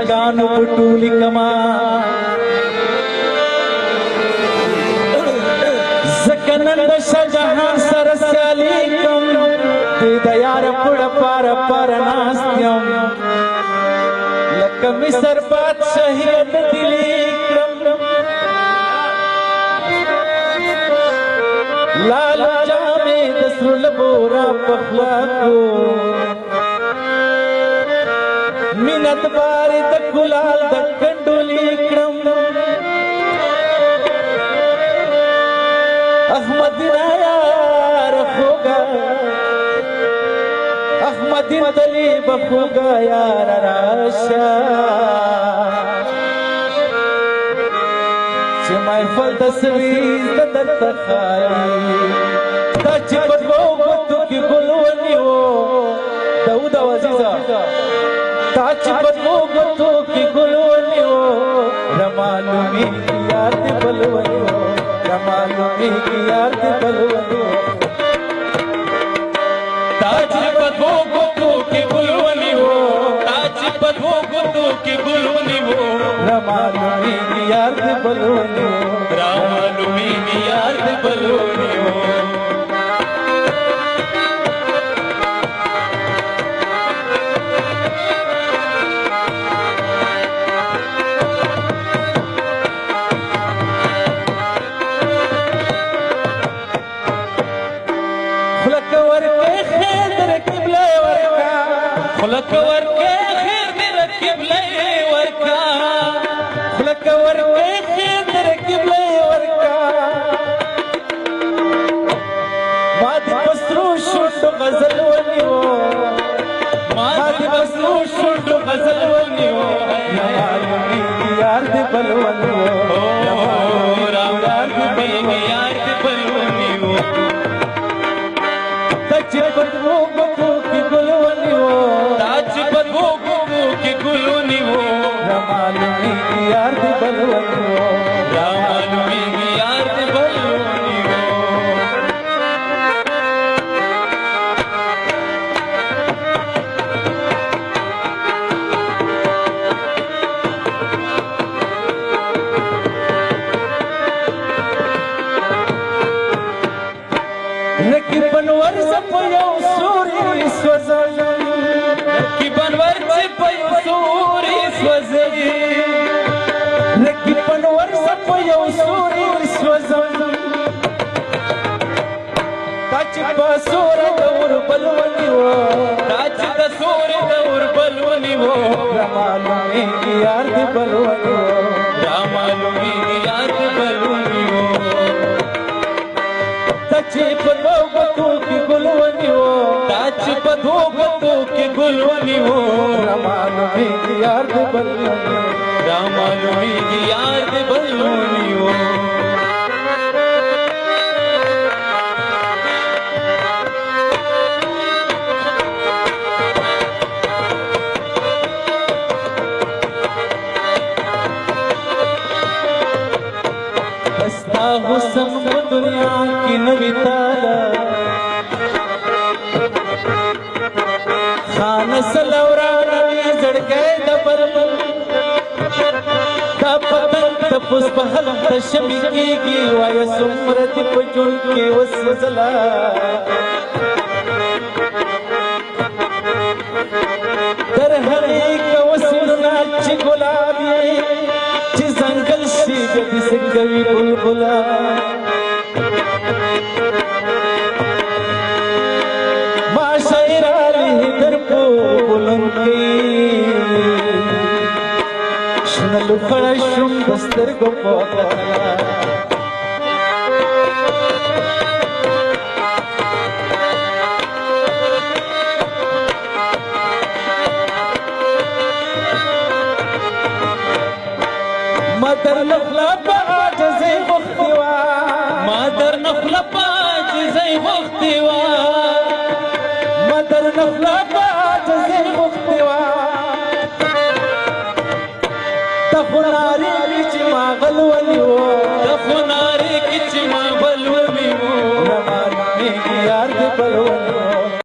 عاشقانو پټولی کما زکنن د شجهان سر سیالی کم دی د یار پړ پار ناستیم لکه مصر بادشاهیت دلی کرم لالو جامې د سرو لبو را پخلاکو مینت باری د ګلال د کنډولي کړم احمد یار خوګا احمد دلی بخوګا یار راشا چې محفل تصویر د درته خالي دا چې په دوو ګوتو کې ګل ونیو داود عزیزه دا چې په دوو ګوتو کې ګل ونیو رمالومي یار دې بل ونیو رمالومي یار دې بل ونیو دا چې په دوو ګوتو کې ګل ونیو دا چې په دوو ګوتو کې ګل ونیو رمالومي یار دې بل ونیو رمالومي یار دې بل ونیو خلق ورکه خیر دی رکب لئی ورکا خلق ورکه خیر دی رکب لئی ورکا ما دی بسرو شوندو غزل ونیو ما دی بسرو شوندو غزل ونیو رمالومی یار دی بل ونیو رمالومی یار دی بل ونیو تچ بدو بدو کی گل ونیو رمالومی یار دی بل ونیو رمالومی یار دی بل ونیو رکیبن ورز په یو سوري سوځل رکیبن ورز په یو سوري سوځل رکیبن ورز په یو سوري سوځل تاج په سور د وربل ونیو تاج د سور د وربل ونیو رمالومی یار د بل ونیو رمالومی یار د بل ونیو تاج په دوغتو کې ګل ونیو تاج په دوغتو کې ګل ونیو رمالومی یار د بل ونیو رمالومی یار د بل ونیو حسن په دنیا کې نوی تالا خان سلوران وی زړګې د بربل دا پتنګ د پوس په حل د شمې کېږي وای سمرت په جون کې وسوسلا در هغې کوسلنا چې ګلاب یې چې ځنګل شي د سنگوي بلبلا ما شاعر علی در په بلندې شنل خړ شوم دستر کو پوکلا مادر نخلا عاجزي مختوا مادر نخلا عاجزي مختوا مادر نخلا